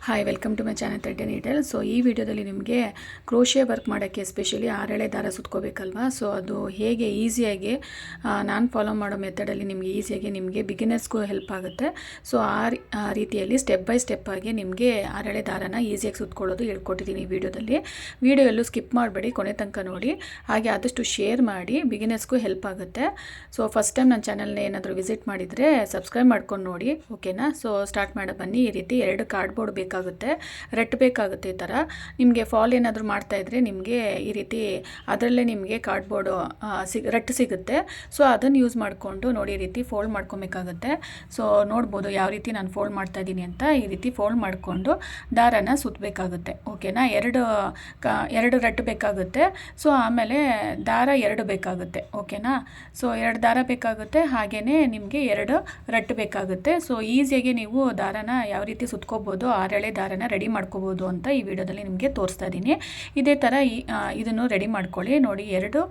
Hi welcome to my channel thread needle. So ಈ ವಿಡಿಯೋದಲ್ಲಿ ನಿಮಗೆ ಕ್ರೋಶೆ ವರ್ಕ್ ಮಾಡೋಕ್ಕೆ ಎಸ್ಪೆಷಲಿ ಆರೆಳೆ ದಾರ ಸುತ್ಕೋಬೇಕಲ್ವಾ. ಸೊ ಅದು ಹೇಗೆ ಈಸಿಯಾಗಿ ನಾನು ಫಾಲೋ ಮಾಡೋ ಮೆಥಡಲ್ಲಿ ನಿಮಗೆ ಈಸಿಯಾಗಿ ನಿಮಗೆ ಬಿಗಿನರ್ಸ್ಗೂ ಹೆಲ್ಪ್ ಆಗುತ್ತೆ. ಸೊ ಆ ರೀತಿಯಲ್ಲಿ ಸ್ಟೆಪ್ ಬೈ ಸ್ಟೆಪ್ ಆಗಿ ನಿಮಗೆ ಆರೆಳೆ ದಾರನ ಈಸಿಯಾಗಿ ಸುತ್ಕೊಳ್ಳೋದು ಹೇಳ್ಕೊಟ್ಟಿದ್ದೀನಿ ಈ ವಿಡಿಯೋದಲ್ಲಿ. ವಿಡಿಯೋ ಎಲ್ಲೂ ಸ್ಕಿಪ್ ಮಾಡಬೇಡಿ, ಕೊನೆ ತನಕ ನೋಡಿ. ಹಾಗೆ ಆದಷ್ಟು ಶೇರ್ ಮಾಡಿ, ಬಿಗಿನರ್ಸ್ಗೂ ಹೆಲ್ಪ್ ಆಗುತ್ತೆ. ಸೊ ಫಸ್ಟ್ ಟೈಮ್ ನನ್ನ ಚಾನಲ್ನ ಏನಾದರೂ ವಿಸಿಟ್ ಮಾಡಿದರೆ ಸಬ್ಸ್ಕ್ರೈಬ್ ಮಾಡ್ಕೊಂಡು ನೋಡಿ, ಓಕೆನಾ. ಸೊ ಸ್ಟಾರ್ಟ್ ಮಾಡೋ ಬನ್ನಿ. ಈ ರೀತಿ 2 ಕಾರ್ಡ್ಬೋರ್ಡ್ ಬೇಕಾಗುತ್ತೆ, ರೆಟ್ ಬೇಕಾಗುತ್ತೆ. ಈ ಥರ ನಿಮಗೆ ಫಾಲ್ ಏನಾದರೂ ಮಾಡ್ತಾಯಿದ್ರೆ ನಿಮಗೆ ಈ ರೀತಿ ಅದರಲ್ಲೇ ನಿಮಗೆ ಕಾರ್ಡ್ಬೋರ್ಡು ರೆಟ್ ಸಿಗುತ್ತೆ. ಸೊ ಅದನ್ನು ಯೂಸ್ ಮಾಡಿಕೊಂಡು ನೋಡಿ, ಈ ರೀತಿ ಫೋಲ್ಡ್ ಮಾಡ್ಕೊಬೇಕಾಗುತ್ತೆ. ಸೊ ನೋಡ್ಬೋದು ಯಾವ ರೀತಿ ನಾನು ಫೋಲ್ಡ್ ಮಾಡ್ತಾಯಿದ್ದೀನಿ ಅಂತ. ಈ ರೀತಿ ಫೋಲ್ಡ್ ಮಾಡಿಕೊಂಡು ದಾರನ ಸುತ್ತಬೇಕಾಗುತ್ತೆ, ಓಕೆನಾ. ಎರಡು ರೆಟ್ ಬೇಕಾಗುತ್ತೆ. ಸೊ ಆಮೇಲೆ ದಾರ 2 ಬೇಕಾಗುತ್ತೆ, ಓಕೆನಾ. ಸೊ 2 ದಾರ ಬೇಕಾಗುತ್ತೆ, ಹಾಗೆಯೇ ನಿಮಗೆ 2 ರೆಟ್ ಬೇಕಾಗುತ್ತೆ. ಸೊ ಈಸಿಯಾಗಿ ನೀವು ದಾರನ ಯಾವ ರೀತಿ ಸುತ್ಕೋಬೋದು, ಆರೆಳೆ ದಾರನ ರೆಡಿ ಮಾಡ್ಕೋಬೋದು ಅಂತ ಈ ವಿಡಿಯೋದಲ್ಲಿ ನಿಮಗೆ ತೋರಿಸ್ತಾ ಇದ್ದೀನಿ. ಇದೇ ಥರ ಇದನ್ನು ರೆಡಿ ಮಾಡ್ಕೊಳ್ಳಿ. ನೋಡಿ, 2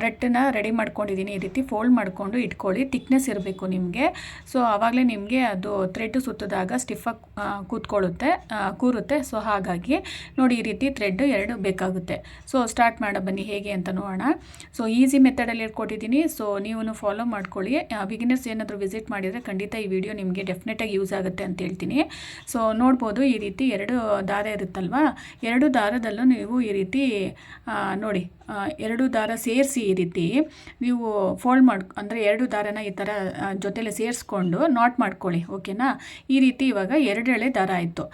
ರೆಟ್ಟನ್ನ ರೆಡಿ ಮಾಡ್ಕೊಂಡಿದ್ದೀನಿ. ಈ ರೀತಿ ಫೋಲ್ಡ್ ಮಾಡಿಕೊಂಡು ಇಟ್ಕೊಳ್ಳಿ. ಥಿಕ್ನೆಸ್ ಇರಬೇಕು ನಿಮಗೆ. ಸೊ ಆವಾಗಲೇ ನಿಮಗೆ ಅದು ಥ್ರೆಡ್ ಸುತ್ತಿದಾಗ ಸ್ಟಿಫಾಗಿ ಕೂರುತ್ತೆ. ಸೊ ಹಾಗಾಗಿ ನೋಡಿ, ಈ ರೀತಿ ಥ್ರೆಡ್ 2 ಬೇಕಾಗುತ್ತೆ. ಸೊ ಸ್ಟಾರ್ಟ್ ಮಾಡೋ ಬನ್ನಿ ಹೇಗೆ ಅಂತ ನೋಡೋಣ. ಸೊ ಈಸಿ ಮೆಥಡಲ್ಲಿ ಹೇಳ್ಕೊಟ್ಟಿದ್ದೀನಿ. ಸೊ ನೀವು ಫಾಲೋ ಮಾಡ್ಕೊಳ್ಳಿ. ಬಿಗಿನರ್ಸ್ ಏನಾದರೂ ವಿಸಿಟ್ ಮಾಡಿದರೆ ಖಂಡಿತ ಈ ವಿಡಿಯೋ ನಿಮಗೆ ಡೆಫಿನೆಟಾಗಿ ಯೂಸ್ ಆಗುತ್ತೆ ಅಂತ ಹೇಳ್ತೀನಿ. ಸೊ ನೋಡ್ಬೋದು, ಈ ರೀತಿ 2 ದಾರ ಇರುತ್ತಲ್ವಾ, 2 ದಾರದಲ್ಲೂ ನೀವು ಈ ರೀತಿ ನೋಡಿ, 2 ದಾರ ಸೇರಿಸಿ ಈ ರೀತಿ ನೀವು ಫೋಲ್ಡ್ ಅಂದರೆ 2 ದಾರನ ಈ ಥರ ಜೊತೆಲೆ ಸೇರಿಸ್ಕೊಂಡು ನಾಟ್ ಮಾಡ್ಕೊಳ್ಳಿ, ಓಕೆನಾ. ಈ ರೀತಿ ಇವಾಗ 2 ಎಳೆ ದಾರ ಆಯಿತು,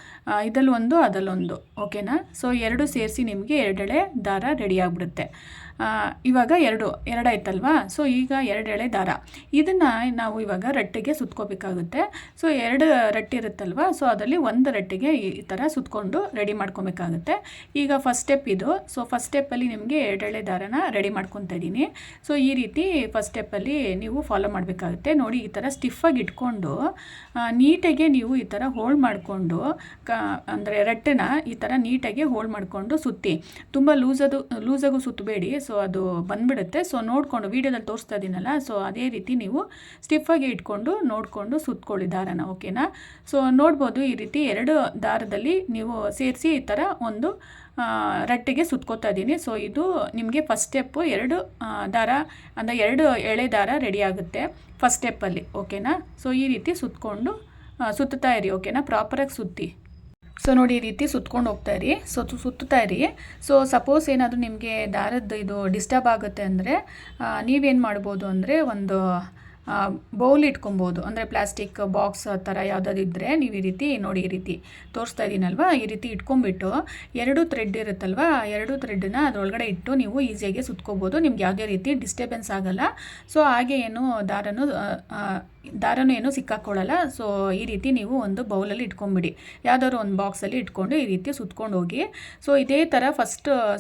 ಇದಲ್ಲೊಂದು ಅದಲ್ಲೊಂದು, ಓಕೆನಾ. ಸೊ 2 ಸೇರಿಸಿ ನಿಮಗೆ 2 ಎಳೆ ದಾರ ರೆಡಿ ಆಗಿಬಿಡುತ್ತೆ. ಇವಾಗ 2 ಆಯ್ತಲ್ವಾ. ಸೊ ಈಗ 2 ಎಳೆ ದಾರ, ಇದನ್ನು ನಾವು ಇವಾಗ ರಟ್ಟಿಗೆ ಸುತ್ಕೋಬೇಕಾಗುತ್ತೆ. ಸೊ 2 ರಟ್ಟಿ ಇರುತ್ತಲ್ವ, ಸೊ ಅದರಲ್ಲಿ 1 ರಟ್ಟಿಗೆ ಈ ಥರ ಸುತ್ಕೊಂಡು ರೆಡಿ ಮಾಡ್ಕೊಬೇಕಾಗುತ್ತೆ. ಈಗ ಫಸ್ಟ್ ಸ್ಟೆಪ್ ಇದು. ಸೊ ಫಸ್ಟ್ ಸ್ಟೆಪ್ಪಲ್ಲಿ ನಿಮಗೆ 2 ಎಳೆ ದಾರನ ರೆಡಿ ಮಾಡ್ಕೊತಾ ಇದ್ದೀನಿ. ಸೊ ಈ ರೀತಿ ಫಸ್ಟ್ ಸ್ಟೆಪ್ಪಲ್ಲಿ ನೀವು ಫಾಲೋ ಮಾಡಬೇಕಾಗುತ್ತೆ. ನೋಡಿ, ಈ ಥರ ಸ್ಟಿಫಾಗಿ ಇಟ್ಕೊಂಡು ನೀಟಾಗಿ ನೀವು ಈ ಥರ ಹೋಲ್ಡ್ ಮಾಡಿಕೊಂಡು ಅಂದರೆ ರಟ್ಟನ್ನ ಈ ಥರ ನೀಟಾಗಿ ಹೋಲ್ಡ್ ಮಾಡಿಕೊಂಡು ಸುತ್ತಿ. ತುಂಬ ಲೂಸಾಗೂ ಸುತ್ತಬೇಡಿ, ಸೊ ಅದು ಬಂದುಬಿಡುತ್ತೆ. ಸೊ ನೋಡಿಕೊಂಡು ವೀಡಿಯೋದಲ್ಲಿ ತೋರಿಸ್ತಾ ಇದ್ದೀನಲ್ಲ, ಸೊ ಅದೇ ರೀತಿ ನೀವು ಸ್ಟಿಫಾಗಿ ಇಟ್ಕೊಂಡು ನೋಡಿಕೊಂಡು ಸುತ್ಕೊಳ್ಳಿ ದಾರನ, ಓಕೆನಾ. ಸೊ ನೋಡ್ಬೋದು, ಈ ರೀತಿ 2 ದಾರದಲ್ಲಿ ನೀವು ಸೇರಿಸಿ ಈ ಥರ ಒಂದು ರಟ್ಟಿಗೆ ಸುತ್ಕೋತಾ ಇದ್ದೀನಿ. ಸೊ ಇದು ನಿಮಗೆ ಫಸ್ಟ್ ಸ್ಟೆಪ್ಪು. 2 ದಾರ ಅಂದರೆ 2 ಎಳೆ ದಾರ ರೆಡಿ ಆಗುತ್ತೆ ಫಸ್ಟ್ ಸ್ಟೆಪ್ಪಲ್ಲಿ, ಓಕೆನಾ. ಸೊ ಈ ರೀತಿ ಸುತ್ತಾ ಇರಿ, ಓಕೆನಾ. ಪ್ರಾಪರಾಗಿ ಸುತ್ತಿ. ಸೊ ನೋಡಿ, ಈ ರೀತಿ ಸುತ್ಕೊಂಡು ಹೋಗ್ತಾ ಇರಿ. ಸೊ ಸುತ್ತಾ ಇರಿ. ಸೊ ಸಪೋಸ್ ಏನಾದರೂ ನಿಮಗೆ ದಾರದ್ದು ಇದು ಡಿಸ್ಟರ್ಬ್ ಆಗುತ್ತೆ ಅಂದರೆ ನೀವೇನು ಮಾಡ್ಬೋದು ಅಂದರೆ ಒಂದು ಬೌಲ್ ಇಟ್ಕೊಬೋದು. ಅಂದರೆ ಪ್ಲಾಸ್ಟಿಕ್ ಬಾಕ್ಸ್ ಆ ಥರ ಯಾವುದಾದ್ರು ಇದ್ದರೆ ನೀವು ಈ ರೀತಿ ನೋಡಿ, ಈ ರೀತಿ ತೋರಿಸ್ತಾ ಇದ್ದೀನಲ್ವ, ಈ ರೀತಿ ಇಟ್ಕೊಂಡ್ಬಿಟ್ಟು 2 ಥ್ರೆಡ್ ಇರುತ್ತಲ್ವ, 2 ಥ್ರೆಡ್ಡನ್ನ ಅದರೊಳಗಡೆ ಇಟ್ಟು ನೀವು ಈಸಿಯಾಗಿ ಸುತ್ಕೋಬೋದು. ನಿಮ್ಗೆ ಯಾವುದೇ ರೀತಿ ಡಿಸ್ಟರ್ಬೆನ್ಸ್ ಆಗಲ್ಲ. ಸೊ ಹಾಗೆ ಏನು ದಾರನೂ ಏನು ಸಿಕ್ಕಾಕೊಳ್ಳಲ್ಲ. ಸೊ ಈ ರೀತಿ ನೀವು ಒಂದು ಬೌಲಲ್ಲಿ ಇಟ್ಕೊಂಬಿಡಿ, ಯಾವುದಾದ್ರು ಒಂದು ಬಾಕ್ಸಲ್ಲಿ ಇಟ್ಕೊಂಡು ಈ ರೀತಿ ಸುತ್ಕೊಂಡು ಹೋಗಿ. ಸೊ ಇದೇ ಥರ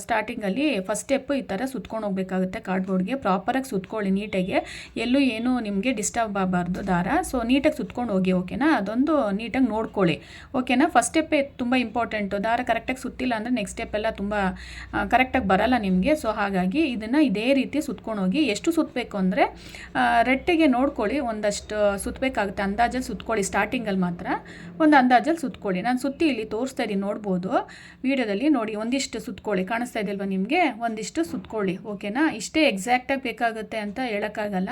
ಸ್ಟಾರ್ಟಿಂಗಲ್ಲಿ ಫಸ್ಟ್ ಸ್ಟೆಪ್ಪು ಈ ಥರ ಸುತ್ಕೊಂಡು ಹೋಗಬೇಕಾಗುತ್ತೆ. ಕಾರ್ಡ್ಬೋರ್ಡ್ಗೆ ಪ್ರಾಪರಾಗಿ ಸುತ್ಕೊಳ್ಳಿ ನೀಟಾಗಿ, ಎಲ್ಲೂ ಏನು ನಿಮಗೆ ಡಿಸ್ಟರ್ಬ್ ಆಗಬಾರ್ದು ದಾರ. ಸೊ ನೀಟಾಗಿ ಸುತ್ಕೊಂಡು ಹೋಗಿ, ಓಕೆನಾ. ಅದೊಂದು ನೀಟಾಗಿ ನೋಡ್ಕೊಳ್ಳಿ, ಓಕೆನಾ. ಫಸ್ಟ್ ಸ್ಟೆಪ್ಪೇ ತುಂಬ ಇಂಪಾರ್ಟೆಂಟು. ದಾರ ಕರೆಕ್ಟಾಗಿ ಸುತ್ತಿಲ್ಲ ಅಂದರೆ ನೆಕ್ಸ್ಟ್ ಸ್ಟೆಪ್ಪೆಲ್ಲ ತುಂಬ ಕರೆಕ್ಟಾಗಿ ಬರಲ್ಲ ನಿಮಗೆ. ಸೊ ಹಾಗಾಗಿ ಇದನ್ನು ಇದೇ ರೀತಿ ಸುತ್ಕೊಂಡು ಹೋಗಿ. ಎಷ್ಟು ಸುತ್ತಬೇಕು ಅಂದರೆ ರೆಟ್ಟಿಗೆ ನೋಡ್ಕೊಳ್ಳಿ, ಒಂದಷ್ಟು ಸುತ್ತಬೇಕಾಗುತ್ತೆ. ಅಂದಾಜಲ್ಲಿ ಸುತ್ಕೊಳ್ಳಿ, ಸ್ಟಾರ್ಟಿಂಗಲ್ಲಿ ಮಾತ್ರ ಒಂದು ಅಂದಾಜಲ್ಲಿ ಸುತ್ಕೊಳ್ಳಿ. ನಾನು ಸುತ್ತಿ ಇಲ್ಲಿ ತೋರಿಸ್ತಾ ಇದ್ದೀನಿ, ನೋಡ್ಬೋದು ವಿಡಿಯೋದಲ್ಲಿ. ನೋಡಿ, ಒಂದಿಷ್ಟು ಸುತ್ಕೊಳ್ಳಿ, ಕಾಣಿಸ್ತಾ ಇದೆಯಲ್ವ ನಿಮಗೆ, ಒಂದಿಷ್ಟು ಸುತ್ಕೊಳ್ಳಿ, ಓಕೆನಾ. ಇಷ್ಟೇ ಎಕ್ಸಾಕ್ಟಾಗಿ ಬೇಕಾಗುತ್ತೆ ಅಂತ ಹೇಳೋಕ್ಕಾಗಲ್ಲ,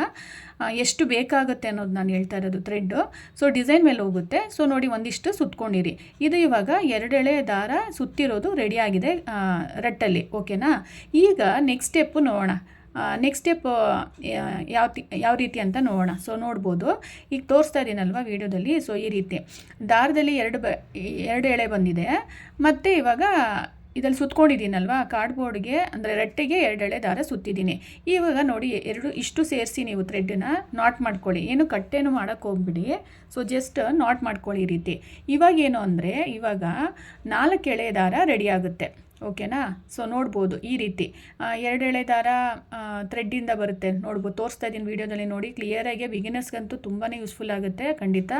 ಎಷ್ಟು ಬೇಕಾಗುತ್ತೆ ಅನ್ನೋದು ನಾನು ಹೇಳ್ತಾ ಇರೋದು ಥ್ರೆಡ್ಡು. ಸೊ ಡಿಸೈನ್ ಮೇಲೆ ಹೋಗುತ್ತೆ. ಸೊ ನೋಡಿ, ಒಂದಿಷ್ಟು ಸುತ್ಕೊಂಡಿರಿ. ಇದು ಇವಾಗ 2 ಎಳೆ ದಾರ ಸುತ್ತಿರೋದು ರೆಡಿಯಾಗಿದೆ ರಟ್ಟಲ್ಲಿ, ಓಕೆನಾ. ಈಗ ನೆಕ್ಸ್ಟ್ ಸ್ಟೆಪ್ಪು ನೋಡೋಣ. ನೆಕ್ಸ್ಟ್ ಸ್ಟೆಪ್ ಯಾವ ರೀತಿ ಅಂತ ನೋಡೋಣ. ಸೊ ನೋಡ್ಬೋದು, ಈಗ ತೋರಿಸ್ತಾ ಇದ್ದೀನಲ್ವ ವಿಡಿಯೋದಲ್ಲಿ. ಸೊ ಈ ರೀತಿ ದಾರದಲ್ಲಿ 2 ಎಳೆ ಬಂದಿದೆ. ಮತ್ತು ಇವಾಗ ಇದರಲ್ಲಿ ಸುತ್ಕೊಂಡಿದ್ದೀನಲ್ವ ಕಾರ್ಡ್ಬೋರ್ಡ್ಗೆ, ಅಂದರೆ ರಟ್ಟಿಗೆ 2 ಎಳೆ ದಾರ ಸುತ್ತಿದ್ದೀನಿ. ಇವಾಗ ನೋಡಿ, ಇಷ್ಟು ಸೇರಿಸಿ ನೀವು ಥ್ರೆಡ್ಡನ್ನ ನಾಟ್ ಮಾಡ್ಕೊಳ್ಳಿ. ಏನು ಕಟ್ಟೇನು ಮಾಡೋಕ್ಕೆ ಹೋಗ್ಬಿಡಿ. ಸೊ ಜಸ್ಟ್ ನಾಟ್ ಮಾಡ್ಕೊಳ್ಳಿ ಈ ರೀತಿ. ಇವಾಗ ಏನು ಅಂದರೆ ಇವಾಗ 4 ಎಳೆ ದಾರ ರೆಡಿ ಆಗುತ್ತೆ, ಓಕೆನಾ. ಸೊ ನೋಡ್ಬೋದು ಈ ರೀತಿ 2 ಎಳೆ ದಾರ ಥ್ರೆಡ್ಡಿಂದ ಬರುತ್ತೆ ನೋಡ್ಬೋದು. ತೋರಿಸ್ತಾ ಇದ್ದೀನಿ ವೀಡಿಯೋದಲ್ಲಿ ನೋಡಿ ಕ್ಲಿಯರಾಗಿ. ಬಿಗಿನರ್ಸ್ಗಂತೂ ತುಂಬಾ ಯೂಸ್ಫುಲ್ ಆಗುತ್ತೆ ಖಂಡಿತ.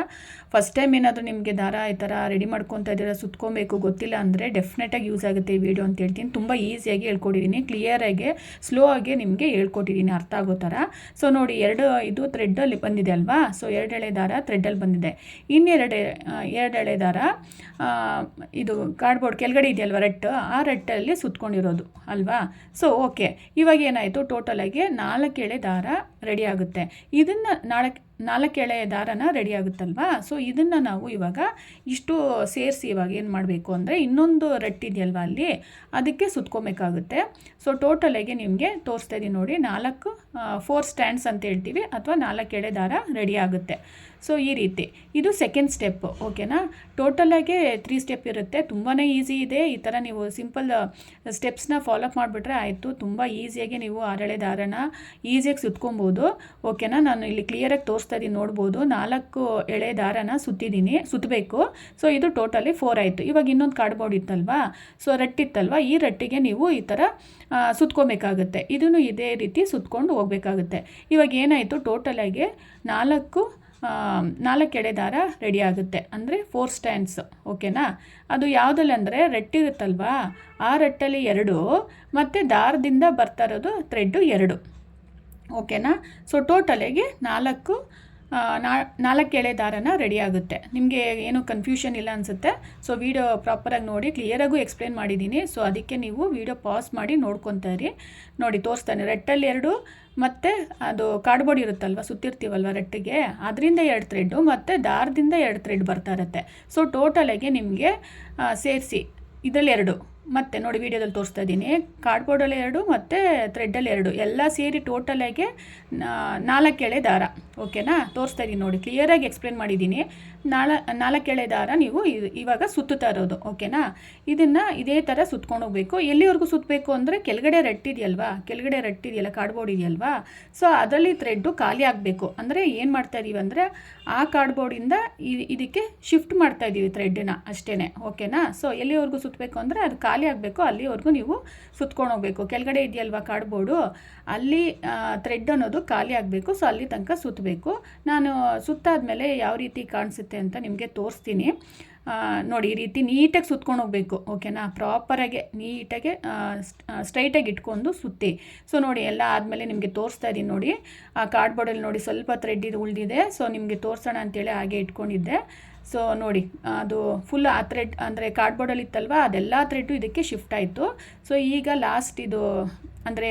ಫಸ್ಟ್ ಟೈಮ್ ಏನಾದರೂ ನಿಮಗೆ ದಾರ ಈ ಥರ ರೆಡಿ ಮಾಡ್ಕೊತಾ ಇದ್ದೀರಾ, ಸುತ್ಕೊಬೇಕು ಗೊತ್ತಿಲ್ಲ ಅಂದರೆ ಡೆಫಿನೆಟಾಗಿ ಯೂಸ್ ಆಗುತ್ತೆ ಈ ವಿಡಿಯೋ ಅಂತ ಹೇಳ್ತೀನಿ. ತುಂಬ ಈಸಿಯಾಗಿ ಹೇಳ್ಕೊಟ್ಟಿದ್ದೀನಿ, ಕ್ಲಿಯರಾಗಿ ಸ್ಲೋ ಆಗಿ ನಿಮಗೆ ಹೇಳ್ಕೊಟ್ಟಿದ್ದೀನಿ ಅರ್ಥ ಆಗೋ ಥರ. ಸೊ ನೋಡಿ ಇದು ಥ್ರೆಡ್ಡಲ್ಲಿ ಬಂದಿದೆ ಅಲ್ವಾ. ಸೊ 2 ಎಳೆ ದಾರ ಥ್ರೆಡ್ಡಲ್ಲಿ ಬಂದಿದೆ. ಇನ್ನೆರಡು ಎಳೆ ದಾರ ಇದು ಕಾರ್ಡ್ಬೋರ್ಡ್ ಕೆಳಗಡೆ ಇದೆಯಲ್ವ ರಟ್ಟು, ಆ ರಟ್ಟಲ್ಲಿ ಸುತ್ಕೊಂಡಿರೋದು ಅಲ್ವಾ. ಸೊ ಓಕೆ, ಇವಾಗ ಏನಾಯಿತು, ಟೋಟಲಾಗಿ 4 ಎಳೆ ದಾರ ರೆಡಿ ಆಗುತ್ತೆ. ಇದನ್ನು 4 ಎಳೆ ದಾರನ ರೆಡಿ ಆಗುತ್ತಲ್ವಾ. ಸೊ ಇದನ್ನು ನಾವು ಇವಾಗ ಇಷ್ಟು ಸೇರಿಸಿ ಇವಾಗ ಏನು ಮಾಡಬೇಕು ಅಂದರೆ ಇನ್ನೊಂದು ರಟ್ಟಿದೆಯಲ್ವ ಅಲ್ಲಿ ಅದಕ್ಕೆ ಸುತ್ಕೊಬೇಕಾಗುತ್ತೆ. ಸೊ ಟೋಟಲಾಗಿ ನಿಮಗೆ ತೋರಿಸ್ತಾ ಇದ್ದೀನಿ ನೋಡಿ, 4 ಸ್ಟ್ಯಾಂಡ್ಸ್ ಅಂತ ಹೇಳ್ತೀವಿ ಅಥವಾ 4 ಎಳೆ ದಾರ ರೆಡಿ ಆಗುತ್ತೆ. ಸೊ ಈ ರೀತಿ ಇದು ಸೆಕೆಂಡ್ ಸ್ಟೆಪ್. ಓಕೆನಾ. ಟೋಟಲಾಗಿ 3 ಸ್ಟೆಪ್ ಇರುತ್ತೆ. ತುಂಬಾ ಈಸಿ ಇದೆ. ಈ ಥರ ನೀವು ಸಿಂಪಲ್ ಸ್ಟೆಪ್ಸ್ನ ಫಾಲೋಅಪ್ ಮಾಡಿಬಿಟ್ರೆ ಆಯಿತು. ತುಂಬ ಈಸಿಯಾಗಿ ನೀವು 6 ಎಳೆ ದಾರನ ಈಸಿಯಾಗಿ ಸುತ್ಕೊಬೋದು. ಓಕೆನಾ. ನಾನು ಇಲ್ಲಿ ಕ್ಲಿಯರಾಗಿ ತೋರಿಸ್ತಾ ಇದ್ದೀನಿ ನೋಡ್ಬೋದು. 4 ಎಳೆ ದಾರನ ಸುತ್ತಬೇಕು. ಸೊ ಇದು ಟೋಟಲಿ 4 ಆಯಿತು. ಇವಾಗ ಇನ್ನೊಂದು ಕಾರ್ಡ್ಬೋರ್ಡ್ ಇತ್ತಲ್ವಾ, ಸೊ ರಟ್ಟಿತ್ತಲ್ವ, ಈ ರಟ್ಟಿಗೆ ನೀವು ಈ ಥರ ಸುತ್ಕೊಬೇಕಾಗುತ್ತೆ. ಇದನ್ನು ಇದೇ ರೀತಿ ಸುತ್ಕೊಂಡು ಹೋಗಬೇಕಾಗುತ್ತೆ. ಇವಾಗ ಏನಾಯಿತು, ಟೋಟಲಾಗಿ 4 ಎಳೆ ದಾರ ರೆಡಿ ಆಗುತ್ತೆ, ಅಂದರೆ 4 ಸ್ಟ್ಯಾಂಡ್ಸ್. ಓಕೆನಾ. ಅದು ಯಾವುದಲ್ಲಿ ಅಂದರೆ ರಟ್ಟಿರುತ್ತಲ್ವಾ, ಆ ರಟ್ಟಲ್ಲಿ 2 ಮತ್ತು ದಾರದಿಂದ ಬರ್ತಾ ಇರೋದು ಥ್ರೆಡ್ಡು 2. ಓಕೆನಾ. ಸೊ ಟೋಟಲಾಗಿ 4 ಎಳೆ ದಾರನ ರೆಡಿ ಆಗುತ್ತೆ. ನಿಮಗೆ ಏನು ಕನ್ಫ್ಯೂಷನ್ ಇಲ್ಲ ಅನಿಸುತ್ತೆ. ಸೊ ವಿಡಿಯೋ ಪ್ರಾಪರಾಗಿ ನೋಡಿ, ಕ್ಲಿಯರಾಗೂ ಎಕ್ಸ್ಪ್ಲೇನ್ ಮಾಡಿದ್ದೀನಿ. ಸೊ ಅದಕ್ಕೆ ನೀವು ವಿಡಿಯೋ ಪಾಸ್ ಮಾಡಿ ನೋಡ್ಕೊತಾ ಇರಿ. ನೋಡಿ ತೋರಿಸ್ತಾನೆ, ರಟ್ಟಲ್ಲಿ 2 ಮತ್ತು ಅದು ಕಾರ್ಡ್ಬೋರ್ಡ್ ಇರುತ್ತಲ್ವ, ಸುತ್ತಿರ್ತೀವಲ್ವ ರಟ್ಟಿಗೆ, ಅದರಿಂದ 2 ಥ್ರೆಡ್ಡು ಮತ್ತು ದಾರದಿಂದ 2 ಥ್ರೆಡ್ ಬರ್ತಾ ಇರುತ್ತೆ. ಸೊ ಟೋಟಲಾಗಿ ನಿಮಗೆ ಸೇರಿಸಿ ಇದರಲ್ಲಿ 2 ಮತ್ತು ನೋಡಿ ವಿಡಿಯೋದಲ್ಲಿ ತೋರಿಸ್ತಾ ಇದ್ದೀನಿ, ಕಾರ್ಡ್ಬೋರ್ಡಲ್ಲಿ 2 ಮತ್ತು ಥ್ರೆಡ್ಡಲ್ಲಿ 2 ಎಲ್ಲ ಸೇರಿ ಟೋಟಲಾಗಿ 4 ಎಳೆ ದಾರ. ಓಕೆನಾ. ತೋರಿಸ್ತಾ ಇದ್ದೀನಿ ನೋಡಿ, ಕ್ಲಿಯರಾಗಿ ಎಕ್ಸ್ಪ್ಲೇನ್ ಮಾಡಿದ್ದೀನಿ. 4 ಎಳೆ ದಾರ ನೀವು ಇವಾಗ ಸುತ್ತುತ್ತಾ ಇರೋದು. ಓಕೆನಾ. ಇದನ್ನು ಇದೇ ಥರ ಸುತ್ಕೊಂಡು ಹೋಗಬೇಕು. ಎಲ್ಲಿವರೆಗೂ ಸುತ್ತಬೇಕು ಅಂದರೆ ಕೆಳಗಡೆ ರಟ್ಟಿದೆಯಲ್ಲ ಕಾರ್ಡ್ಬೋರ್ಡ್ ಇದೆಯಲ್ವಾ, ಸೊ ಅದರಲ್ಲಿ ಥ್ರೆಡ್ಡು ಖಾಲಿ ಆಗಬೇಕು. ಅಂದರೆ ಏನು ಮಾಡ್ತಾ ಇದ್ದೀವಿ ಅಂದರೆ ಆ ಕಾರ್ಡ್ಬೋರ್ಡಿಂದ ಇದಕ್ಕೆ ಶಿಫ್ಟ್ ಮಾಡ್ತಾ ಇದ್ದೀವಿ ಥ್ರೆಡ್ಡನ್ನ ಅಷ್ಟೇ. ಓಕೆನಾ. ಸೊ ಎಲ್ಲಿವರೆಗೂ ಸುತ್ತಬೇಕು ಅಂದರೆ ಅದು ಖಾಲಿ ಆಗಬೇಕು, ಅಲ್ಲಿವರೆಗೂ ನೀವು ಸುತ್ಕೊಂಡು ಹೋಗಬೇಕು. ಕೆಳಗಡೆ ಇದೆಯಲ್ವಾ ಕಾರ್ಡ್ಬೋರ್ಡು, ಅಲ್ಲಿ ಥ್ರೆಡ್ ಅನ್ನೋದು ಖಾಲಿ ಆಗಬೇಕು. ಸೊ ಅಲ್ಲಿ ತನಕ ಸುತ್ತಬೇಕು. ನಾನು ಸುತ್ತಾದ್ಮೇಲೆ ಯಾವ ರೀತಿ ಕಾಣಿಸುತ್ತೆ ಅಂತ ನಿಮಗೆ ತೋರಿಸ್ತೀನಿ. ನೋಡಿ ಈ ರೀತಿ ನೀಟಾಗಿ ಸುತ್ಕೊಂಡು ಹೋಗಬೇಕು. ಓಕೆನಾ. ಪ್ರಾಪರಾಗಿ ನೀಟಾಗಿ ಸ್ಟ್ರೈಟಾಗಿ ಇಟ್ಕೊಂಡು ಸುತ್ತಿ. ಸೊ ನೋಡಿ ಎಲ್ಲ ಆದಮೇಲೆ ನಿಮಗೆ ತೋರಿಸ್ತಾ ಇದ್ದೀನಿ ನೋಡಿ, ಆ ಕಾರ್ಡ್ಬೋರ್ಡಲ್ಲಿ ನೋಡಿ ಸ್ವಲ್ಪ ಥ್ರೆಡ್ ಉಳಿದಿದೆ. ಸೊ ನಿಮಗೆ ತೋರಿಸೋಣ ಅಂತೇಳಿ ಹಾಗೆ ಇಟ್ಕೊಂಡಿದ್ದೆ. ಸೊ ನೋಡಿ ಅದು ಫುಲ್ ಆ ಥ್ರೆಡ್ ಅಂದರೆ ಕಾರ್ಡ್ಬೋರ್ಡಲ್ಲಿ ಇತ್ತಲ್ವ, ಅದೆಲ್ಲ ಥ್ರೆಡ್ಡು ಇದಕ್ಕೆ ಶಿಫ್ಟ್ ಆಯಿತು. ಸೊ ಈಗ ಲಾಸ್ಟ್ ಇದು ಅಂದರೆ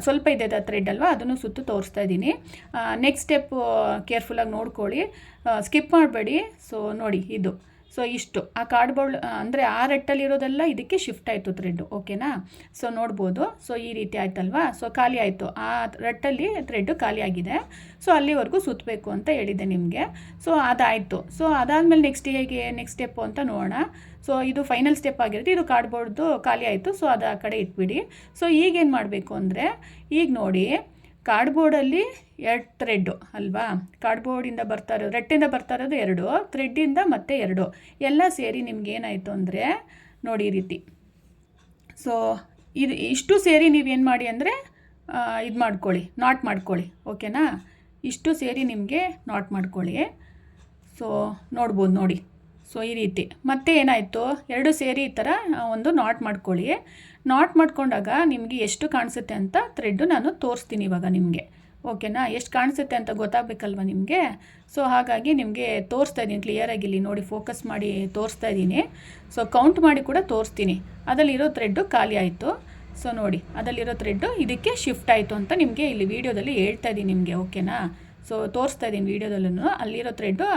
ಸ್ವಲ್ಪ ಇದೆ ಥ್ರೆಡ್ ಅಲ್ವಾ, ಅದನ್ನು ಸುತ್ತು ತೋರಿಸ್ತಾ ಇದ್ದೀನಿ. ನೆಕ್ಸ್ಟ್ ಸ್ಟೆಪ್ ಕೇರ್ಫುಲ್ಲಾಗಿ ನೋಡ್ಕೊಳ್ಳಿ, ಸ್ಕಿಪ್ ಮಾಡಬೇಡಿ. ಸೊ ನೋಡಿ ಇದು, ಸೊ ಇಷ್ಟು ಆ ಕಾರ್ಡ್ಬೋರ್ಡ್ ಅಂದರೆ ಆ ರಟ್ಟಲ್ಲಿರೋದೆಲ್ಲ ಇದಕ್ಕೆ ಶಿಫ್ಟ್ ಆಯಿತು ಥ್ರೆಡ್ಡು. ಓಕೆನಾ. ಸೊ ನೋಡ್ಬೋದು. ಸೊ ಈ ರೀತಿ ಆಯ್ತಲ್ವಾ. ಸೊ ಖಾಲಿ ಆಯಿತು, ಆ ರಟ್ಟಲ್ಲಿ ಥ್ರೆಡ್ಡು ಖಾಲಿ ಆಗಿದೆ. ಸೊ ಅಲ್ಲಿವರೆಗೂ ಸುತ್ತಬೇಕು ಅಂತ ಹೇಳಿದ್ದೆ ನಿಮಗೆ. ಸೊ ಅದಾಯಿತು. ಸೊ ಅದಾದಮೇಲೆ ನೆಕ್ಸ್ಟ್ ಸ್ಟೆಪ್ಪು ಅಂತ ನೋಡೋಣ. ಸೊ ಇದು ಫೈನಲ್ ಸ್ಟೆಪ್ ಆಗಿರುತ್ತೆ. ಇದು ಕಾರ್ಡ್ಬೋರ್ಡ್ದು ಖಾಲಿ ಆಯಿತು. ಸೊ ಅದು ಆ ಕಡೆ ಇಟ್ಬಿಡಿ. ಸೊ ಈಗೇನು ಮಾಡಬೇಕು ಅಂದರೆ, ಈಗ ನೋಡಿ ಕಾರ್ಡ್ಬೋರ್ಡಲ್ಲಿ 2 ಥ್ರೆಡ್ಡು ಅಲ್ವಾ, ಕಾರ್ಡ್ಬೋರ್ಡಿಂದ ಬರ್ತಾ ಇರೋದು, ರಟ್ಟಿಂದ ಬರ್ತಾ ಇರೋದು 2, ಥ್ರೆಡ್ಡಿಂದ ಮತ್ತೆ 2 ಎಲ್ಲ ಸೇರಿ ನಿಮ್ಗೆ ಏನಾಯಿತು ಅಂದರೆ ನೋಡಿ ಈ ರೀತಿ. ಸೊ ಇಷ್ಟು ಸೇರಿ ನೀವೇನು ಮಾಡಿ ಅಂದರೆ ಇದು ಮಾಡ್ಕೊಳ್ಳಿ, ನಾಟ್ ಮಾಡ್ಕೊಳ್ಳಿ. ಓಕೆನಾ. ಇಷ್ಟು ಸೇರಿ ನಿಮಗೆ ನಾಟ್ ಮಾಡ್ಕೊಳ್ಳಿ. ಸೊ ನೋಡ್ಬೋದು ನೋಡಿ. ಸೊ ಈ ರೀತಿ ಮತ್ತೆ ಏನಾಯಿತು, 2 ಸೇರಿ ಈ ಥರ ಒಂದು ನಾಟ್ ಮಾಡ್ಕೊಳ್ಳಿ. ನಾಟ್ ಮಾಡ್ಕೊಂಡಾಗ ನಿಮಗೆ ಎಷ್ಟು ಕಾಣಿಸುತ್ತೆ ಅಂತ ಥ್ರೆಡ್ಡು ನಾನು ತೋರಿಸ್ತೀನಿ ಇವಾಗ ನಿಮಗೆ. ಓಕೆನಾ. ಎಷ್ಟು ಕಾಣಿಸುತ್ತೆ ಅಂತ ಗೊತ್ತಾಗಬೇಕಲ್ವ ನಿಮಗೆ. ಸೊ ಹಾಗಾಗಿ ನಿಮಗೆ ತೋರಿಸ್ತಾ ಇದ್ದೀನಿ ಕ್ಲಿಯರಾಗಿ, ಇಲ್ಲಿ ನೋಡಿ ಫೋಕಸ್ ಮಾಡಿ ತೋರಿಸ್ತಾ ಇದ್ದೀನಿ. ಸೊ ಕೌಂಟ್ ಮಾಡಿ ಕೂಡ ತೋರಿಸ್ತೀನಿ. ಅದರಲ್ಲಿರೋ ಥ್ರೆಡ್ಡು ಖಾಲಿ ಆಯಿತು. ಸೊ ನೋಡಿ ಅದರಲ್ಲಿರೋ ಥ್ರೆಡ್ಡು ಇದಕ್ಕೆ ಶಿಫ್ಟ್ ಆಯಿತು ಅಂತ ನಿಮಗೆ ಇಲ್ಲಿ ವೀಡಿಯೋದಲ್ಲಿ ಹೇಳ್ತಾ ಇದ್ದೀನಿ ನಿಮಗೆ. ಓಕೆನಾ. ಸೊ ತೋರಿಸ್ತಾ ಇದ್ದೀನಿ ವೀಡಿಯೋದಲ್ಲೂ, ಅಲ್ಲಿರೋ ಥ್ರೆಡ್ಡು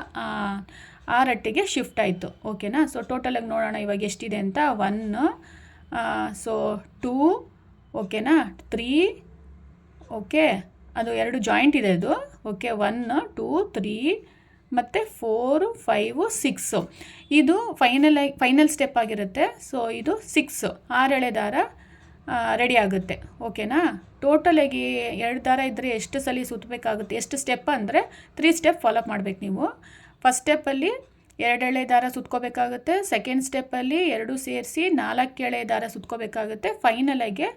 ಆ ರಟ್ಟಿಗೆ ಶಿಫ್ಟ್ ಆಯಿತು. ಓಕೆನಾ. ಸೊ ಟೋಟಲಾಗಿ ನೋಡೋಣ ಇವಾಗ ಎಷ್ಟಿದೆ ಅಂತ. 1, ಸೊ 2, ಓಕೆನಾ, 3, ಓಕೆ, ಅದು 2 ಜಾಯಿಂಟ್ ಇದೆ ಅದು. ಓಕೆ, 1, 2, 3 ಮತ್ತು 4, 5, 6 ಇದು ಫೈನಲ್ ಸ್ಟೆಪ್ ಆಗಿರುತ್ತೆ. ಸೊ ಇದು 6 ಎಳೆ ದಾರ ರೆಡಿ ಆಗುತ್ತೆ. ಓಕೆನಾ. ಟೋಟಲಾಗಿ 2 ದಾರ ಇದ್ದರೆ ಎಷ್ಟು ಸಲ ಸುತ್ತಬೇಕಾಗುತ್ತೆ, ಎಷ್ಟು ಸ್ಟೆಪ್ ಅಂದರೆ 3 ಸ್ಟೆಪ್ ಫಾಲೋಅಪ್ ಮಾಡಬೇಕು ನೀವು. ಫಸ್ಟ್ ಸ್ಟೆಪ್ಪಲ್ಲಿ 2 ಎಳೆ ದಾರ ಸುತ್ಕೋಬೇಕಾಗುತ್ತೆ. ಸೆಕೆಂಡ್ ಸ್ಟೆಪ್ಪಲ್ಲಿ 2 ಸೇರಿಸಿ 4 ಎಳೆ ದಾರ ಸುತ್ಕೋಬೇಕಾಗುತ್ತೆ. ಫೈನಲಾಗಿ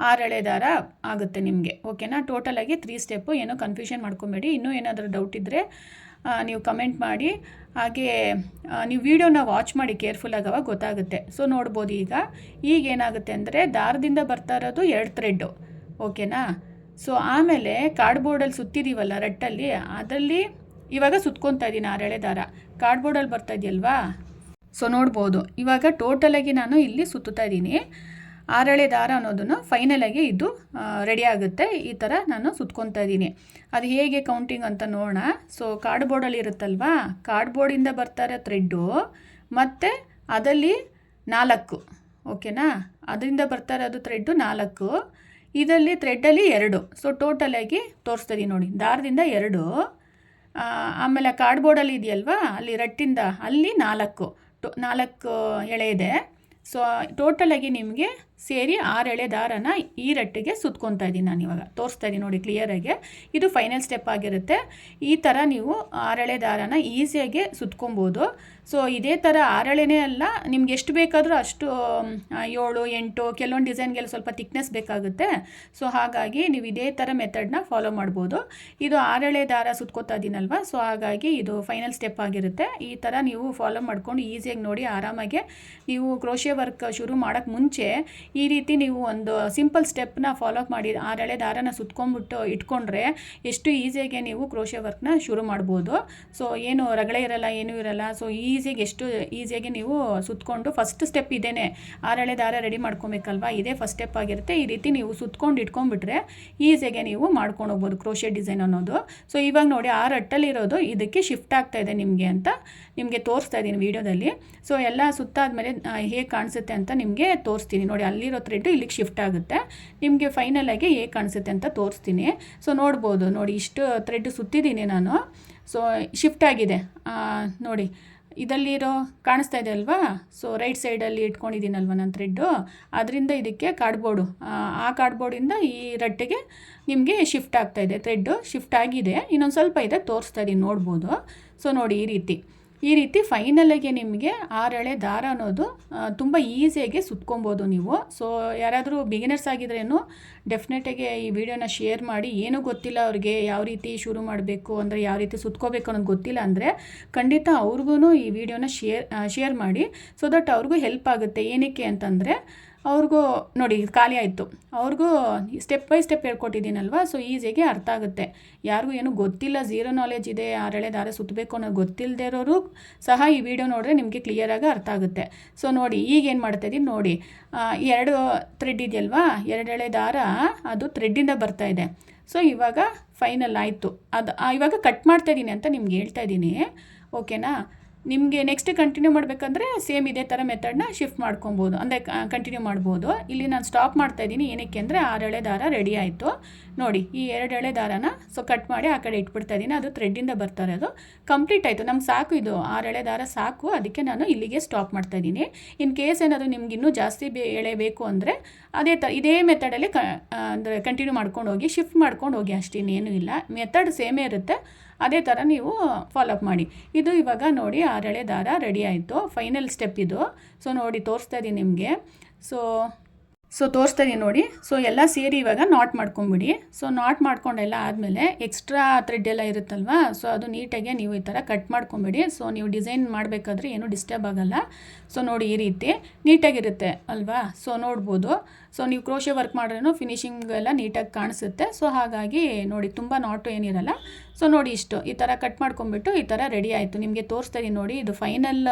6 ಎಳೆ ದಾರ ಆಗುತ್ತೆ ನಿಮಗೆ. ಓಕೆನಾ? ಟೋಟಲಾಗಿ 3 ಸ್ಟೆಪ್ಪು. ಏನೋ ಕನ್ಫ್ಯೂಷನ್ ಮಾಡ್ಕೊಬೇಡಿ. ಇನ್ನೂ ಏನಾದರೂ ಡೌಟ್ ಇದ್ದರೆ ನೀವು ಕಮೆಂಟ್ ಮಾಡಿ. ಹಾಗೆ ನೀವು ವಿಡಿಯೋನ ವಾಚ್ ಮಾಡಿ ಕೇರ್ಫುಲ್ಲಾಗಿ, ಅವಾಗ ಗೊತ್ತಾಗುತ್ತೆ. ಸೊ ನೋಡ್ಬೋದು ಈಗ ಏನಾಗುತ್ತೆ ಅಂದರೆ ದಾರದಿಂದ ಬರ್ತಾ ಇರೋದು 2 ಥ್ರೆಡ್ಡು. ಓಕೆನಾ? ಸೊ ಆಮೇಲೆ ಕಾರ್ಡ್ಬೋರ್ಡಲ್ಲಿ ಸುತ್ತಿದ್ದೀವಲ್ಲ ರಟ್ಟಲ್ಲಿ, ಅದರಲ್ಲಿ ಇವಾಗ ಸುತ್ಕೊತಾ ಇದ್ದೀನಿ 6 ಎಳೆ ದಾರ. ಕಾರ್ಡ್ಬೋರ್ಡಲ್ಲಿ ಬರ್ತಾ ಇದೆಯಲ್ವಾ? ಸೊ ನೋಡ್ಬೋದು ಇವಾಗ ಟೋಟಲಾಗಿ ನಾನು ಇಲ್ಲಿ ಸುತ್ತುತ್ತಾ ಇದ್ದೀನಿ. 6 ಎಳೆ ದಾರ ಅನ್ನೋದನ್ನು ಫೈನಲಾಗಿ ಇದು ರೆಡಿ ಆಗುತ್ತೆ. ಈ ಥರ ನಾನು ಸುತ್ಕೊತಾ ಇದ್ದೀನಿ. ಅದು ಹೇಗೆ ಕೌಂಟಿಂಗ್ ಅಂತ ನೋಡೋಣ. ಸೊ ಕಾರ್ಡ್ಬೋರ್ಡಲ್ಲಿ ಇರುತ್ತಲ್ವಾ, ಕಾರ್ಡ್ಬೋರ್ಡಿಂದ ಬರ್ತಾರೆ ಥ್ರೆಡ್ಡು, ಮತ್ತು ಅದಲ್ಲಿ 4. ಓಕೆನಾ? ಅದರಿಂದ ಬರ್ತಾ ಇರೋದು ಥ್ರೆಡ್ಡು 4, ಇದರಲ್ಲಿ ಥ್ರೆಡ್ಡಲ್ಲಿ 2. ಸೊ ಟೋಟಲಾಗಿ ತೋರಿಸ್ತಾ ಇದ್ದೀನಿ ನೋಡಿ. ದಾರದಿಂದ 2, ಆಮೇಲೆ ಕಾರ್ಡ್ಬೋರ್ಡಲ್ಲಿ ಇದೆಯಲ್ವಾ, ಅಲ್ಲಿ ರಟ್ಟಿಂದ ಅಲ್ಲಿ 4 ಎಳೆ ಇದೆ. ಸೊ ಟೋಟಲಾಗಿ ನಿಮಗೆ ಸೇರಿ 6 ಎಳೆ ದಾರನ ಈ ರಟ್ಟಿಗೆ ಸುತ್ಕೊತಾ ಇದ್ದೀನಿ ನಾನು. ಇವಾಗ ತೋರಿಸ್ತಾ ಇದ್ದೀನಿ ನೋಡಿ ಕ್ಲಿಯರಾಗಿ. ಇದು ಫೈನಲ್ ಸ್ಟೆಪ್ ಆಗಿರುತ್ತೆ. ಈ ಥರ ನೀವು 6 ಎಳೆ ದಾರನ ಈಸಿಯಾಗಿ ಸುತ್ಕೊಬೋದು. ಸೊ ಇದೇ ಥರ 6 ಎಳೆನೇ ಅಲ್ಲ, ನಿಮ್ಗೆ ಎಷ್ಟು ಬೇಕಾದರೂ ಅಷ್ಟು 7, 8, ಕೆಲವೊಂದು ಡಿಸೈನ್ಗೆಲ್ಲ ಸ್ವಲ್ಪ ಥಿಕ್ನೆಸ್ ಬೇಕಾಗುತ್ತೆ. ಸೊ ಹಾಗಾಗಿ ನೀವು ಇದೇ ಥರ ಮೆಥಡ್ನ ಫಾಲೋ ಮಾಡ್ಬೋದು. ಇದು 6 ಎಳೆ ದಾರ ಸುತ್ಕೋತಾ ಇದ್ದೀನಲ್ವ, ಸೊ ಹಾಗಾಗಿ ಇದು ಫೈನಲ್ ಸ್ಟೆಪ್ ಆಗಿರುತ್ತೆ. ಈ ಥರ ನೀವು ಫಾಲೋ ಮಾಡ್ಕೊಂಡು ಈಸಿಯಾಗಿ ನೋಡಿ ಆರಾಮಾಗಿ ನೀವು ಕ್ರೋಶೆ ವರ್ಕ್ ಶುರು ಮಾಡೋಕ್ಕೆ ಮುಂಚೆ ಈ ರೀತಿ ನೀವು ಒಂದು ಸಿಂಪಲ್ ಸ್ಟೆಪ್ನ ಫಾಲೋ ಮಾಡಿ 6 ಎಳೆ ದಾರನ ಸುತ್ಕೊಂಡ್ಬಿಟ್ಟು ಇಟ್ಕೊಂಡ್ರೆ ಎಷ್ಟು ಈಸಿಯಾಗಿ ನೀವು ಕ್ರೋಶೆ ವರ್ಕ್ನ ಶುರು ಮಾಡ್ಬೋದು. ಸೊ ಏನು ರಗಳೆ ಇರಲ್ಲ, ಏನೂ ಇರಲ್ಲ. ಸೊ ಈಸಿಯಾಗಿ ಎಷ್ಟು ಈಸಿಯಾಗಿ ನೀವು ಸುತ್ಕೊಂಡು, ಫಸ್ಟ್ ಸ್ಟೆಪ್ ಇದೇನೆ, 6 ಎಳೆ ದಾರ ರೆಡಿ ಮಾಡ್ಕೊಬೇಕಲ್ವಾ, ಇದೇ ಫಸ್ಟ್ ಸ್ಟೆಪ್ ಆಗಿರುತ್ತೆ. ಈ ರೀತಿ ನೀವು ಸುತ್ಕೊಂಡು ಇಟ್ಕೊಂಡ್ಬಿಟ್ರೆ ಈಸಿಯಾಗಿ ನೀವು ಮಾಡ್ಕೊಂಡು ಹೋಗ್ಬೋದು ಕ್ರೋಶೆ ಡಿಸೈನ್ ಅನ್ನೋದು. ಸೊ ಇವಾಗ ನೋಡಿ 6 ಅಟ್ಟಲ್ಲಿರೋದು ಇದಕ್ಕೆ ಶಿಫ್ಟ್ ಆಗ್ತಾ ಇದೆ ನಿಮಗೆ ಅಂತ ನಿಮಗೆ ತೋರಿಸ್ತಾ ಇದ್ದೀನಿ ವಿಡಿಯೋದಲ್ಲಿ. ಸೊ ಎಲ್ಲ ಸುತ್ತಾದ್ಮೇಲೆ ಹೇಗೆ ಕಾಣಿಸುತ್ತೆ ಅಂತ ನಿಮಗೆ ತೋರಿಸ್ತೀನಿ ನೋಡಿ. ಅಲ್ಲಿರೋ ಥ್ರೆಡ್ ಇಲ್ಲಿಗೆ ಶಿಫ್ಟ್ ಆಗುತ್ತೆ. ನಿಮಗೆ ಫೈನಲಾಗಿ ಹೇಗೆ ಕಾಣಿಸುತ್ತೆ ಅಂತ ತೋರಿಸ್ತೀನಿ. ಸೊ ನೋಡ್ಬೋದು ನೋಡಿ, ಇಷ್ಟು ಥ್ರೆಡ್ ಸುತ್ತಿದ್ದೀನಿ ನಾನು. ಸೊ ಶಿಫ್ಟ್ ಆಗಿದೆ ನೋಡಿ. ಇದರಲ್ಲಿರೋ ಕಾಣಿಸ್ತಾ ಇದೆ ಅಲ್ವಾ? ಸೊ ರೈಟ್ ಸೈಡಲ್ಲಿ ಇಟ್ಕೊಂಡಿದ್ದೀನಲ್ವ ನಾನು ಥ್ರೆಡ್ಡು, ಅದರಿಂದ ಇದಕ್ಕೆ ಕಾರ್ಡ್ಬೋರ್ಡು, ಆ ಕಾರ್ಡ್ಬೋರ್ಡಿಂದ ಈ ರಟ್ಟಿಗೆ ನಿಮಗೆ ಶಿಫ್ಟ್ ಆಗ್ತಾಯಿದೆ. ಥ್ರೆಡ್ಡು ಶಿಫ್ಟ್ ಆಗಿದೆ, ಇನ್ನೊಂದು ಸ್ವಲ್ಪ ಇದೆ, ತೋರಿಸ್ತಾ ಇದ್ದೀನಿ ನೋಡ್ಬೋದು. ಸೊ ನೋಡಿ ಈ ರೀತಿ ಫೈನಲಾಗಿ ನಿಮಗೆ 6 ಎಳೆ ದಾರ ಅನ್ನೋದು ತುಂಬ ಈಸಿಯಾಗಿ ಸುತ್ಕೊಬೋದು ನೀವು. ಸೊ ಯಾರಾದರೂ ಬಿಗಿನರ್ಸ್ ಆಗಿದ್ರೇನು ಡೆಫಿನೆಟಾಗಿ ಈ ವಿಡಿಯೋನ ಶೇರ್ ಮಾಡಿ. ಏನೂ ಗೊತ್ತಿಲ್ಲ ಅವ್ರಿಗೆ, ಯಾವ ರೀತಿ ಶುರು ಮಾಡಬೇಕು ಅಂದರೆ ಯಾವ ರೀತಿ ಸುತ್ಕೋಬೇಕು ಅನ್ನೋದು ಗೊತ್ತಿಲ್ಲ ಅಂದರೆ ಖಂಡಿತ ಅವ್ರಿಗೂ ಈ ವಿಡಿಯೋನ ಶೇರ್ ಮಾಡಿ. ಸೊ ದಟ್ ಅವ್ರಿಗೂ ಹೆಲ್ಪ್ ಆಗುತ್ತೆ. ಏನಕ್ಕೆ ಅಂತಂದರೆ ಅವ್ರಿಗೂ ನೋಡಿ ಖಾಲಿ ಆಯಿತು, ಅವ್ರಿಗೂ ಸ್ಟೆಪ್ ಬೈ ಸ್ಟೆಪ್ ಹೇಳ್ಕೊಟ್ಟಿದ್ದೀನಲ್ವ, ಸೊ ಈಸಿಯಾಗಿ ಅರ್ಥ ಆಗುತ್ತೆ. ಯಾರಿಗೂ ಏನೂ ಗೊತ್ತಿಲ್ಲ, ಝೀರೋ ನಾಲೆಜ್ ಇದೆ, 6 ಎಳೆ ದಾರ ಸುತ್ತಬೇಕು ಅನ್ನೋದು ಗೊತ್ತಿಲ್ಲದೆ ಇರೋರು ಸಹ ಈ ವಿಡಿಯೋ ನೋಡಿದ್ರೆ ನಿಮಗೆ ಕ್ಲಿಯರಾಗಿ ಅರ್ಥ ಆಗುತ್ತೆ. ಸೊ ನೋಡಿ ಈಗೇನು ಮಾಡ್ತಾಯಿದ್ದೀನಿ ನೋಡಿ, 2 ಥ್ರೆಡ್ ಇದೆಯಲ್ವಾ, 2 ಎಳೆ ದಾರ ಅದು ಥ್ರೆಡ್ಡಿಂದ ಬರ್ತಾಯಿದೆ. ಸೊ ಇವಾಗ ಫೈನಲ್ ಆಯಿತು. ಅದು ಇವಾಗ ಕಟ್ ಮಾಡ್ತಾಯಿದ್ದೀನಿ ಅಂತ ನಿಮ್ಗೆ ಹೇಳ್ತಾ ಇದ್ದೀನಿ. ಓಕೆನಾ? ನಿಮಗೆ ನೆಕ್ಸ್ಟ್ ಕಂಟಿನ್ಯೂ ಮಾಡಬೇಕಂದ್ರೆ ಸೇಮ್ ಇದೇ ಥರ ಮೆಥಡ್ನ ಶಿಫ್ಟ್ ಮಾಡ್ಕೊಬೋದು, ಅಂದರೆ ಕಂಟಿನ್ಯೂ ಮಾಡ್ಬೋದು. ಇಲ್ಲಿ ನಾನು ಸ್ಟಾಪ್ ಮಾಡ್ತಾಯಿದ್ದೀನಿ. ಏನಕ್ಕೆ ಅಂದರೆ 6 ಎಳೆ ದಾರ ರೆಡಿ ಆಯಿತು ನೋಡಿ. ಈ 2 ಎಳೆ ದಾರನ ಸೊ ಕಟ್ ಮಾಡಿ ಆ ಕಡೆ ಇಟ್ಬಿಡ್ತಾ ಇದ್ದೀನಿ. ಅದು ಥ್ರೆಡ್ಡಿಂದ ಬರ್ತಾ ಇರೋದು ಕಂಪ್ಲೀಟ್ ಆಯಿತು. ನಮ್ಗೆ ಸಾಕು, ಇದು 6 ಎಳೆ ದಾರ ಸಾಕು. ಅದಕ್ಕೆ ನಾನು ಇಲ್ಲಿಗೆ ಸ್ಟಾಪ್ ಮಾಡ್ತಾಯಿದ್ದೀನಿ. ಇನ್ ಕೇಸ್ ಏನಾದರೂ ನಿಮ್ಗೆ ಇನ್ನೂ ಜಾಸ್ತಿ ಎಳೆ ಬೇಕು ಅಂದರೆ ಇದೇ ಮೆಥಡಲ್ಲಿ ಅಂದರೆ ಕಂಟಿನ್ಯೂ ಮಾಡ್ಕೊಂಡು ಹೋಗಿ, ಶಿಫ್ಟ್ ಮಾಡ್ಕೊಂಡು ಹೋಗಿ, ಅಷ್ಟೇನೇನೂ ಇಲ್ಲ. ಮೆಥಡ್ ಸೇಮೇ ಇರುತ್ತೆ, ಅದೇ ಥರ ನೀವು ಫಾಲೋಅಪ್ ಮಾಡಿ. ಇದು ಇವಾಗ ನೋಡಿ 6 ಎಳೆ ದಾರ ರೆಡಿ ಆಯಿತು. ಫೈನಲ್ ಸ್ಟೆಪ್ ಇದು. ಸೊ ನೋಡಿ ತೋರಿಸ್ತಾ ಇದ್ದೀನಿ ನಿಮಗೆ. ಸೊ ತೋರಿಸ್ತಾ ಇದ್ದೀನಿ ನೋಡಿ. ಸೊ ಎಲ್ಲ ಸೇರಿ ಇವಾಗ ನಾಟ್ ಮಾಡ್ಕೊಂಬಿಡಿ. ಸೊ ನಾಟ್ ಮಾಡ್ಕೊಂಡೆಲ್ಲ ಆದಮೇಲೆ ಎಕ್ಸ್ಟ್ರಾ ಥ್ರೆಡ್ ಎಲ್ಲ ಇರುತ್ತಲ್ವ, ಸೊ ಅದು ನೀಟಾಗಿ ನೀವು ಈ ಥರ ಕಟ್ ಮಾಡ್ಕೊಂಬಿಡಿ. ಸೊ ನೀವು ಡಿಸೈನ್ ಮಾಡಬೇಕಾದ್ರೆ ಏನೂ ಡಿಸ್ಟರ್ಬ್ ಆಗೋಲ್ಲ. ಸೊ ನೋಡಿ ಈ ರೀತಿ ನೀಟಾಗಿರುತ್ತೆ ಅಲ್ವಾ? ಸೊ ನೋಡ್ಬೋದು. ಸೊ ನೀವು ಕ್ರೋಶೆ ವರ್ಕ್ ಮಾಡ್ರೂ ಫಿನಿಶಿಂಗ್ ಎಲ್ಲ ನೀಟಾಗಿ ಕಾಣಿಸುತ್ತೆ. ಸೊ ಹಾಗಾಗಿ ನೋಡಿ ತುಂಬ ನಾಟು ಏನಿರಲ್ಲ. ಸೊ ನೋಡಿ ಇಷ್ಟು ಈ ಥರ ಕಟ್ ಮಾಡ್ಕೊಂಬಿಟ್ಟು ಈ ಥರ ರೆಡಿ ಆಯಿತು. ನಿಮಗೆ ತೋರಿಸ್ತಾ ಇದ್ದೀನಿ ನೋಡಿ. ಇದು ಫೈನಲ್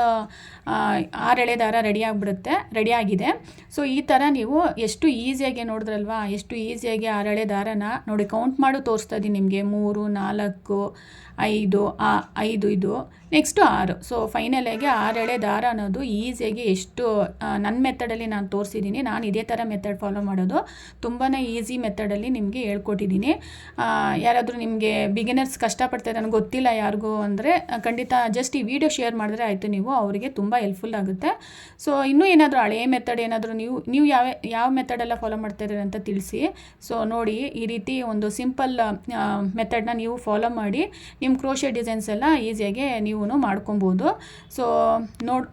6 ಎಳೆ ದಾರ ರೆಡಿ ಆಗಿದೆ. ಸೊ ಈ ಥರ ನೀವು ಎಷ್ಟು ಈಸಿಯಾಗಿ ನೋಡಿದ್ರಲ್ವಾ, ಎಷ್ಟು ಈಸಿಯಾಗಿ 6 ಎಳೆ ದಾರನ ನೋಡಿ ಕೌಂಟ್ ಮಾಡು ತೋರಿಸ್ತಾ ಇದ್ದೀನಿ ನಿಮಗೆ. 3, 4, 5 ಇದು ನೆಕ್ಸ್ಟು 6. ಸೊ ಫೈನಲಾಗಿ 6 ಎಳೆ ದಾರ ಅನ್ನೋದು ಈಸಿಯಾಗಿ ಎಷ್ಟು ನನ್ನ ಮೆಥಡಲ್ಲಿ ನಾನು ತೋರಿಸಿದ್ದೀನಿ. ನಾನು ಇದೇ ಥರ ಮೆಥಡ್ ಫಾಲೋ ಮಾಡೋದು, ತುಂಬಾ ಈಸಿ ಮೆಥಡಲ್ಲಿ ನಿಮಗೆ ಹೇಳ್ಕೊಟ್ಟಿದ್ದೀನಿ. ಯಾರಾದರೂ ನಿಮಗೆ ಬಿಗಿನರ್ಸ್ ಕಷ್ಟಪಡ್ತಾರೆ, ನನಗೆ ಗೊತ್ತಿಲ್ಲ ಯಾರಿಗೂ ಅಂದರೆ ಖಂಡಿತ ಜಸ್ಟ್ ಈ ವಿಡಿಯೋ ಶೇರ್ ಮಾಡಿದ್ರೆ ಆಯಿತು, ನೀವು ಅವರಿಗೆ ತುಂಬ ಹೆಲ್ಪ್ಫುಲ್ ಆಗುತ್ತೆ. ಸೊ ಇನ್ನೂ ಏನಾದರೂ ಹಳೆಯ ಮೆಥಡ್ ಏನಾದರೂ ನೀವು ಯಾವ ಮೆಥಡೆಲ್ಲ ಫಾಲೋ ಮಾಡ್ತಾಯಿದ್ದೀರ ಅಂತ ತಿಳಿಸಿ. ಸೊ ನೋಡಿ ಈ ರೀತಿ ಒಂದು ಸಿಂಪಲ್ ಮೆಥಡ್ನ ನೀವು ಫಾಲೋ ಮಾಡಿ ನಿಮ್ಮ ಕ್ರೋಶೆ ಡಿಸೈನ್ಸ್ ಎಲ್ಲ ಈಸಿಯಾಗಿ ನೀವು ನೀವು ಮಾಡ್ಕೊಬೋದು. ಸೊ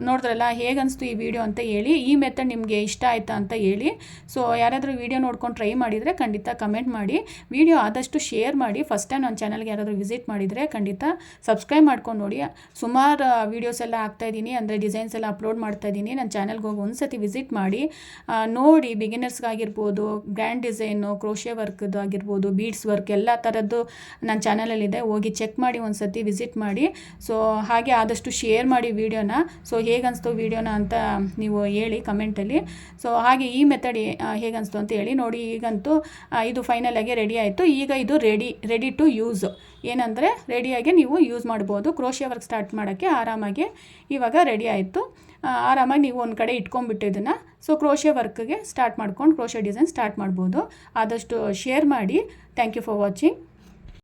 ನೋಡಿದ್ರಲ್ಲ ಹೇಗನ್ನಿಸ್ತು ಈ ವಿಡಿಯೋ ಅಂತ ಹೇಳಿ. ಈ ಮೆಥಡ್ ನಿಮಗೆ ಇಷ್ಟ ಆಯಿತಾ ಅಂತ ಹೇಳಿ. ಸೊ ಯಾರಾದರೂ ವಿಡಿಯೋ ನೋಡ್ಕೊಂಡು ಟ್ರೈ ಮಾಡಿದರೆ ಖಂಡಿತ ಕಮೆಂಟ್ ಮಾಡಿ. ವಿಡಿಯೋ ಆದಷ್ಟು ಶೇರ್ ಮಾಡಿ. ಫಸ್ಟ್ ಟೈಮ್ ನನ್ನ ಚಾನಲ್ಗೆ ಯಾರಾದರೂ ವಿಸಿಟ್ ಮಾಡಿದರೆ ಖಂಡಿತ ಸಬ್ಸ್ಕ್ರೈಬ್ ಮಾಡ್ಕೊಂಡು ನೋಡಿ. ಸುಮಾರು ವೀಡಿಯೋಸ್ ಎಲ್ಲ ಹಾಕ್ತಾಯಿದ್ದೀನಿ, ಅಂದರೆ ಡಿಸೈನ್ಸ್ ಎಲ್ಲ ಅಪ್ಲೋಡ್ ಮಾಡ್ತಾಯಿದ್ದೀನಿ. ನನ್ನ ಚಾನಲ್ಗೆ ಹೋಗಿ ಒಂದು ಸತಿ ವಿಸಿಟ್ ಮಾಡಿ ನೋಡಿ. ಬಿಗಿನರ್ಸ್ಗಾಗಿರ್ಬೋದು, ಗ್ರ್ಯಾಂಡ್ ಡಿಸೈನು, ಕ್ರೋಶೆ ವರ್ಕ್ದು ಆಗಿರ್ಬೋದು, ಬೀಡ್ಸ್ ವರ್ಕ್ ಎಲ್ಲ ಥರದ್ದು ನನ್ನ ಚಾನಲಲ್ಲಿದೆ. ಹೋಗಿ ಚೆಕ್ ಮಾಡಿ, ಒಂದು ಸತಿ ವಿಸಿಟ್ ಮಾಡಿ. ಸೊ ಹಾಗೆ ಆದಷ್ಟು ಶೇರ್ ಮಾಡಿ ವಿಡಿಯೋನ. ಸೊ ಹೇಗನ್ನಿಸ್ತು ವಿಡಿಯೋನ ಅಂತ ನೀವು ಹೇಳಿ ಕಮೆಂಟಲ್ಲಿ. ಸೊ ಹಾಗೆ ಈ ಮೆಥಡ್ ಹೇಗನ್ನಿಸ್ತು ಅಂತ ಹೇಳಿ. ನೋಡಿ ಈಗಂತೂ ಇದು ಫೈನಲ್ ಆಗಿ ರೆಡಿ ಆಯಿತು. ಈಗ ಇದು ರೆಡಿ ಟು ಯೂಸ್, ಏನಂದರೆ ರೆಡಿಯಾಗಿ ನೀವು ಯೂಸ್ ಮಾಡ್ಬೋದು. ಕ್ರೋಶೆ ವರ್ಕ್ ಸ್ಟಾರ್ಟ್ ಮಾಡೋಕ್ಕೆ ಆರಾಮಾಗಿ ಇವಾಗ ರೆಡಿ ಆಯಿತು. ಆರಾಮಾಗಿ ನೀವು ಒಂದು ಕಡೆ ಇಟ್ಕೊಂಡ್ಬಿಟ್ಟು ಇದನ್ನು ಸೊ ಕ್ರೋಶೆ ವರ್ಕ್ಗೆ ಸ್ಟಾರ್ಟ್ ಮಾಡ್ಕೊಂಡು ಕ್ರೋಶೆ ಡಿಸೈನ್ ಸ್ಟಾರ್ಟ್ ಮಾಡ್ಬೋದು. ಆದಷ್ಟು ಶೇರ್ ಮಾಡಿ. Thank you for watching.